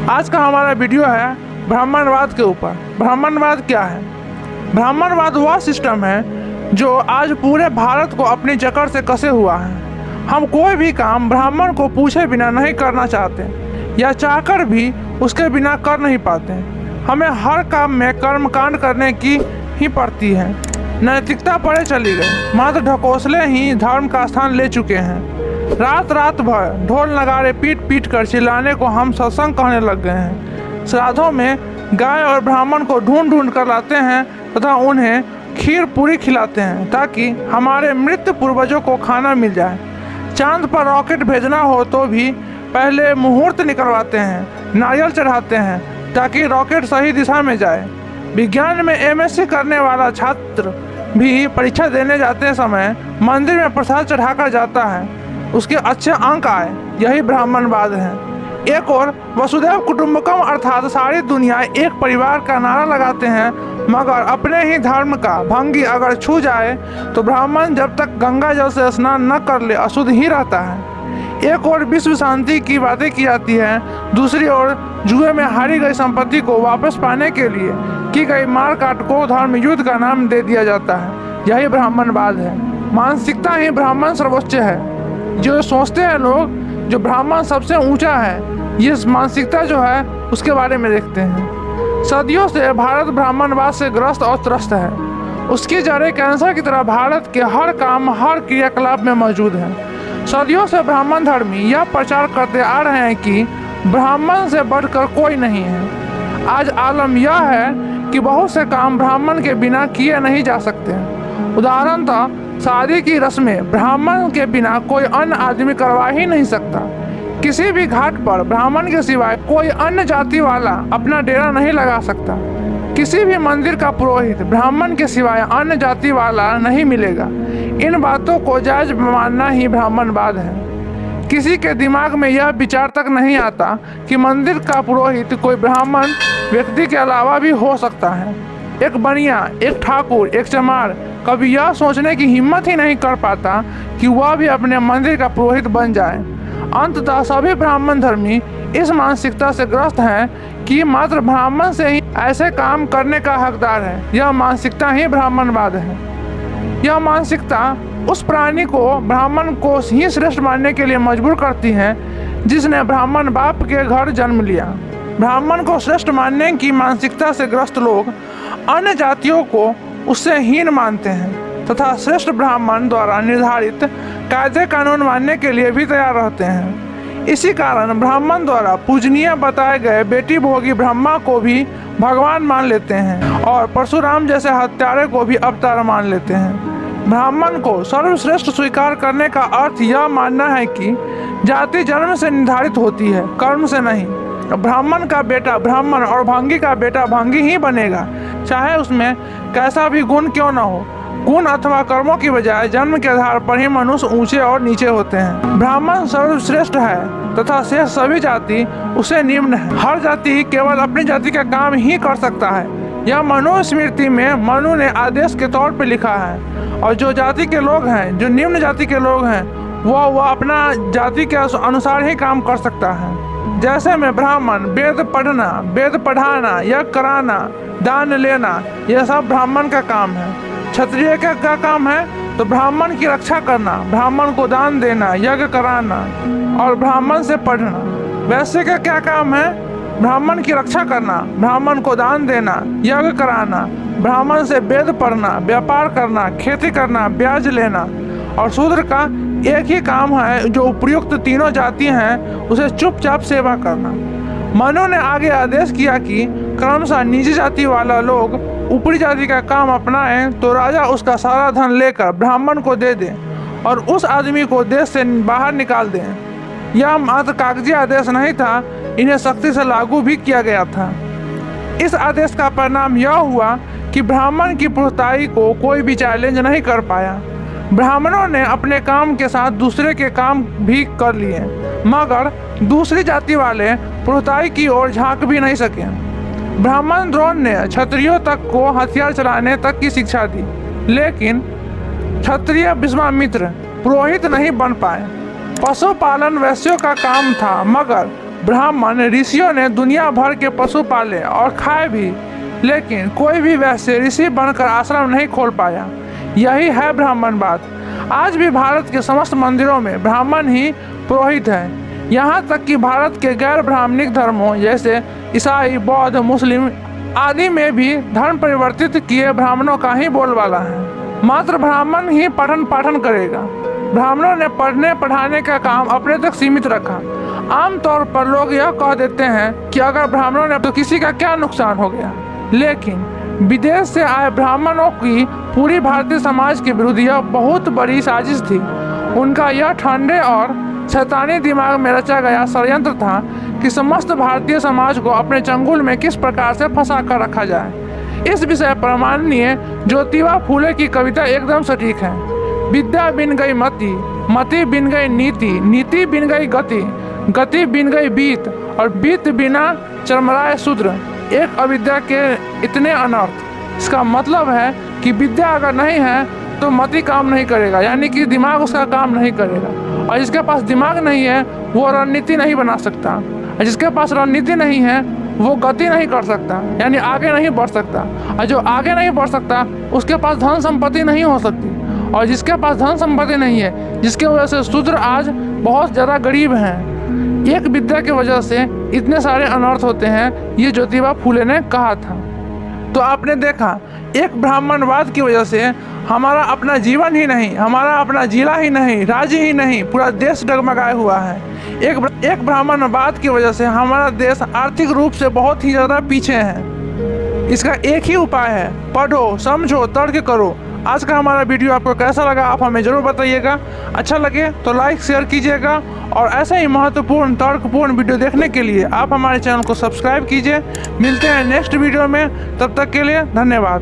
आज का हमारा वीडियो है ब्राह्मणवाद के ऊपर। ब्राह्मणवाद क्या है? ब्राह्मणवाद वह सिस्टम है जो आज पूरे भारत को अपनी जकड़ से कसे हुआ है। हम कोई भी काम ब्राह्मण को पूछे बिना नहीं करना चाहते या चाहकर भी उसके बिना कर नहीं पाते। हमें हर काम में कर्मकांड करने की ही पड़ती है। नैतिकता परे चली गई, मात्र ढकोसले ही धर्म का स्थान ले चुके हैं। रात रात भर ढोल नगाड़े पीट पीट कर चिल्लाने को हम सत्संग कहने लग गए हैं। श्राद्धों में गाय और ब्राह्मण को ढूंढ ढूंढ कर लाते हैं तथा उन्हें खीर पूरी खिलाते हैं ताकि हमारे मृत पूर्वजों को खाना मिल जाए। चांद पर रॉकेट भेजना हो तो भी पहले मुहूर्त निकलवाते हैं, नारियल चढ़ाते हैं ताकि रॉकेट सही दिशा में जाए। विज्ञान में MSc करने वाला छात्र भी परीक्षा देने जाते समय मंदिर में प्रसाद चढ़ाकर जाता है, उसके अच्छे अंक आए। यही ब्राह्मणवाद है। एक और वसुधैव कुटुंबकम अर्थात सारी दुनिया एक परिवार का नारा लगाते हैं, मगर अपने ही धर्म का भंगी अगर छू जाए तो ब्राह्मण जब तक गंगा जल से स्नान न कर ले अशुद्ध ही रहता है। एक और विश्व शांति की बातें की जाती है, दूसरी ओर जुए में हारी गई संपत्ति को वापस पाने के लिए की गई मार काट को धर्म युद्ध का नाम दे दिया जाता है। यही ब्राह्मणवाद है। मानसिकता ही ब्राह्मण सर्वोच्च है। जो सोचते हैं लोग जो ब्राह्मण सबसे ऊंचा है, ये मानसिकता जो है उसके बारे में देखते हैं। सदियों से भारत ब्राह्मणवाद से ग्रस्त और त्रस्त है। उसकी जड़ें कैंसर की तरह भारत के हर काम हर क्रियाकलाप में मौजूद है। सदियों से ब्राह्मण धर्मी यह प्रचार करते आ रहे हैं कि ब्राह्मण से बढ़कर कोई नहीं है। आज आलम यह है कि बहुत से काम ब्राह्मण के बिना किए नहीं जा सकते। उदाहरणतः शादी की रस्में ब्राह्मण के बिना कोई अन्य आदमी करवा ही नहीं सकता। किसी भी घाट पर ब्राह्मण के सिवाय कोई अन्य जाति वाला अपना डेरा नहीं लगा सकता। किसी भी मंदिर का पुरोहित ब्राह्मण के सिवाय अन्य जाति वाला नहीं मिलेगा। इन बातों को जायज मानना ही ब्राह्मणवाद है। किसी के दिमाग में यह विचार तक नहीं आता कि मंदिर का पुरोहित कोई ब्राह्मण व्यक्ति के अलावा भी हो सकता है। एक बनिया, एक ठाकुर, एक चमार कभी यह सोचने की हिम्मत ही नहीं कर पाता कि वह भी अपने मंदिर का पुरोहित बन जाए। अंततः सभी ब्राह्मण धर्मी इस मानसिकता से ग्रस्त हैं कि मात्र ब्राह्मण से ही ऐसे काम करने का हकदार है। यह मानसिकता ही ब्राह्मणवाद है। यह मानसिकता उस प्राणी को ब्राह्मण को ही श्रेष्ठ मानने के लिए मजबूर करती है जिसने ब्राह्मण बाप के घर जन्म लिया। ब्राह्मण को श्रेष्ठ मानने की मानसिकता से ग्रस्त लोग अन्य जातियों को उससे हीन मानते हैं तथा श्रेष्ठ ब्राह्मण द्वारा निर्धारित कायदे कानून मानने के लिए भी तैयार रहते हैं। इसी कारण ब्राह्मण द्वारा पूजनीय बताए गए बेटी भोगी ब्रह्मा को भी भगवान मान लेते हैं और परशुराम जैसे हत्यारे को भी अवतार मान लेते हैं। ब्राह्मण को सर्वश्रेष्ठ स्वीकार करने का अर्थ यह मानना है कि जाति जन्म से निर्धारित होती है, कर्म से नहीं। ब्राह्मण का बेटा ब्राह्मण और भंगी का बेटा भंगी ही बनेगा, चाहे उसमें कैसा भी गुण क्यों न हो। गुण अथवा कर्मों की बजाय जन्म के आधार पर ही मनुष्य ऊंचे और नीचे होते हैं। ब्राह्मण सर्वश्रेष्ठ है तथा शेष सभी जाति उसे निम्न है। हर जाति केवल अपनी जाति का काम ही कर सकता है। यह मनुस्मृति में मनु ने आदेश के तौर पर लिखा है। और जो जाति के लोग हैं, जो निम्न जाति के लोग हैं, वह अपना जाति के अनुसार ही काम कर सकता है। जैसे में ब्राह्मण वेद पढ़ना, वेद पढ़ाना, यज्ञ कराना, दान लेना, यह सब ब्राह्मण का काम है। क्षत्रिय का क्या काम है? तो ब्राह्मण की रक्षा करना, ब्राह्मण को दान देना, यज्ञ कराना और ब्राह्मण से पढ़ना। वैश्य का क्या काम है? ब्राह्मण की रक्षा करना, ब्राह्मण को दान देना, यज्ञ कराना, ब्राह्मण से वेद पढ़ना, व्यापार करना, खेती करना, ब्याज लेना। और शूद्र का एक ही काम है जो उपयुक्त तीनों जाति हैं उसे चुपचाप सेवा करना। मनु ने आगे आदेश किया कि क्रमशः निजी जाति वाला लोग ऊपरी जाति का काम अपनाएं तो राजा उसका सारा धन लेकर ब्राह्मण को दे दे और उस आदमी को देश से बाहर निकाल दें। यह मात्र कागजी आदेश नहीं था, इन्हें सख्ती से लागू भी किया गया था। इस आदेश का परिणाम यह हुआ कि ब्राह्मण की पुरोहिताई को कोई भी चैलेंज नहीं कर पाया। ब्राह्मणों ने अपने काम के साथ दूसरे के काम भी कर लिए, मगर दूसरी जाति वाले पुरोहिताई की ओर झांक भी नहीं सके। ब्राह्मण द्रोण ने क्षत्रियों तक को हथियार चलाने तक की शिक्षा दी, लेकिन क्षत्रिय विश्वामित्र पुरोहित नहीं बन पाए। पशुपालन वैश्यों का काम था, मगर ब्राह्मण ऋषियों ने दुनिया भर के पशु पाले और खाए भी, लेकिन कोई भी वैसे ऋषि बनकर आश्रम नहीं खोल पाया। यही है ब्राह्मणवाद। आज भी भारत के समस्त मंदिरों में ब्राह्मण ही पुरोहित हैं। यहाँ तक कि भारत के गैर ब्राह्मणिक धर्मों जैसे ईसाई, बौद्ध, मुस्लिम आदि में भी धर्म परिवर्तित किए ब्राह्मणों का ही बोलबाला है। मात्र ब्राह्मण ही पठन पाठन करेगा। ब्राह्मणों ने पढ़ने पढ़ाने का काम अपने तक सीमित रखा। आमतौर पर लोग यह कह देते हैं कि अगर ब्राह्मणों ने तो किसी का क्या नुकसान हो गया, लेकिन विदेश से आए ब्राह्मणों की पूरी भारतीय समाज के विरुद्ध यह बहुत बड़ी साजिश थी। उनका यह ठंडे और शैतानी दिमाग में रचा गया षड्यंत्र था कि समस्त भारतीय समाज को अपने चंगुल में किस प्रकार से फंसा कर रखा जाए। इस विषय पर माननीय ज्योतिबा फूले की कविता एकदम सटीक है। विद्या बिन गई मति, मति बिन गई नीति, नीति बिन गई गति, गति बिन गई बीत, और बीत बिना चरमराए शूद्र। एक अविद्या के इतने अनर्थ। इसका मतलब है कि विद्या अगर नहीं है तो मति काम नहीं करेगा, यानी कि दिमाग उसका काम नहीं करेगा। और जिसके पास दिमाग नहीं है वो रणनीति नहीं बना सकता, और जिसके पास रणनीति नहीं है वो गति नहीं कर सकता, यानी आगे नहीं बढ़ सकता। और जो आगे नहीं बढ़ सकता उसके पास धन संपत्ति नहीं हो सकती, और जिसके पास धन संपत्ति नहीं है, जिसकी वजह से शूद्र आज बहुत ज़्यादा गरीब हैं। एक विद्या की वजह से इतने सारे अनर्थ होते हैं, ये ज्योतिबा फूले ने कहा था। तो आपने देखा, एक ब्राह्मणवाद की वजह से हमारा अपना जीवन ही नहीं, हमारा अपना जिला ही नहीं, राज्य ही नहीं, पूरा देश डगमगाया हुआ है। एक ब्राह्मणवाद की वजह से हमारा देश आर्थिक रूप से बहुत ही ज़्यादा पीछे है। इसका एक ही उपाय है, पढ़ो, समझो, तर्क करो। आज का हमारा वीडियो आपको कैसा लगा आप हमें ज़रूर बताइएगा। अच्छा लगे तो लाइक शेयर कीजिएगा, और ऐसे ही महत्वपूर्ण तर्कपूर्ण वीडियो देखने के लिए आप हमारे चैनल को सब्सक्राइब कीजिए। मिलते हैं नेक्स्ट वीडियो में, तब तक के लिए धन्यवाद।